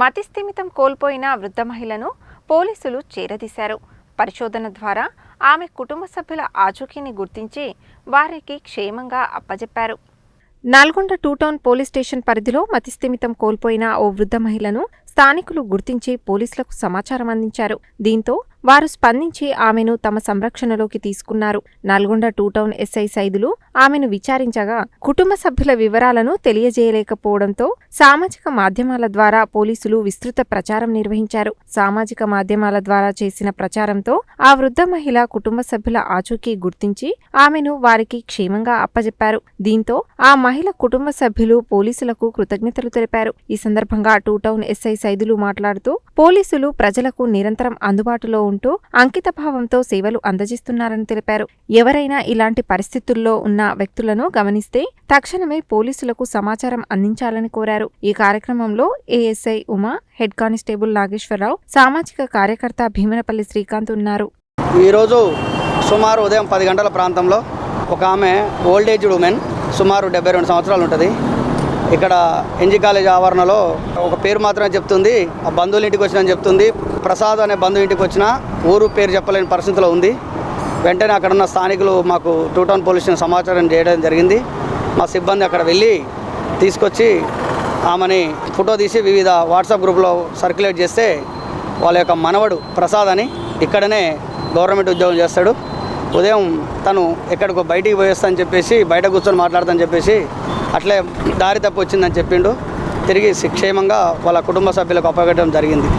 మతిస్థిమితం కోల్పోయిన వృద్ధ మహిళను పోలీసులు చేరదీశారు. పరిశోధన ద్వారా ఆమె కుటుంబ సభ్యుల ఆచూకీని గుర్తించి వారికి క్షేమంగా అప్పజెప్పారు. నల్గొండ 2 టౌన్ పోలీస్ స్టేషన్ పరిధిలో మతిస్థిమితం కోల్పోయిన ఓ వృద్ధ మహిళను స్థానికులు గుర్తించి పోలీసులకు సమాచారం అందించారు. దీంతో వారు స్పందించి ఆమెను తమ సంరక్షణలోకి తీసుకున్నారు. నల్గొండ 2 టౌన్ ఎస్ఐ సైదులు ఆమెను విచారించగా కుటుంబ సభ్యుల వివరాలను తెలియజేయలేకపోవడంతో సామాజిక మాధ్యమాల ద్వారా పోలీసులు విస్తృత ప్రచారం నిర్వహించారు. సామాజిక మాధ్యమాల ద్వారా చేసిన ప్రచారంతో ఆ వృద్ధ మహిళ కుటుంబ సభ్యుల ఆచూకీ గుర్తించి ఆమెను వారికి క్షేమంగా అప్పజెప్పారు. దీంతో ఆ మహిళ కుటుంబ సభ్యులు పోలీసులకు కృతజ్ఞతలు తెలిపారు. ఈ సందర్భంగా 2 టౌన్ ఎస్ఐ సైదులు మాట్లాడుతూ పోలీసులు ప్రజలకు నిరంతరం అందుబాటులో ఉంటూ అంకితభావంతో సేవలు అందజేస్తున్నారని తెలిపారు. ఎవరైనా ఇలాంటి పరిస్థితుల్లో ఉన్న వ్యక్తులను గమనిస్తే తక్షణమే పోలీసులకు సమాచారం అందించాలని కోరారు. ఈ కార్యక్రమంలో ASI Uma, head constable Nageswararao, సామాజిక కార్యకర్త భీమనపల్లి శ్రీకాంత్ ఉన్నారు. ఈరోజు సుమారు ఉదయం 10 గంటల ప్రాంతంలో ఒక ఆమె ఓల్డ్ ఏజ్డ్ ఉమెన్, సుమారు 72 సంవత్సరాలు ఉంటుంది. ఇక్కడ ఎన్జీ కాలేజ్ ఆవరణలో ఒక పేరు మాత్రమే చెప్తుంది. ఆ బంధువుల ఇంటికి వచ్చిన చెప్తుంది. ప్రసాద్ అనే బంధువు ఇంటికి వచ్చిన ఊరు పేరు చెప్పలేని పరిస్థితిలో ఉంది. వెంటనే అక్కడున్న స్థానికులు మాకు 2 టౌన్ పోలీస్ స్టేషన్ సమాచారం చేయడం జరిగింది. మా సిబ్బంది అక్కడ వెళ్ళి తీసుకొచ్చి ఆమెని ఫోటో తీసి వివిధ వాట్సాప్ గ్రూప్లో సర్క్యులేట్ చేస్తే వాళ్ళ యొక్క మనవడు ప్రసాద్ అని ఇక్కడనే గవర్నమెంట్ ఉద్యోగం చేస్తాడు. ఉదయం తను ఎక్కడికో బయటికి పోయేస్తా చెప్పేసి బయట కూర్చొని మాట్లాడతాని చెప్పేసి అట్లే దారి తప్పి వచ్చిందని చెప్పిండు. తిరిగి క్షేమంగా వాళ్ళ కుటుంబ సభ్యులకు అప్పగించడం జరిగింది.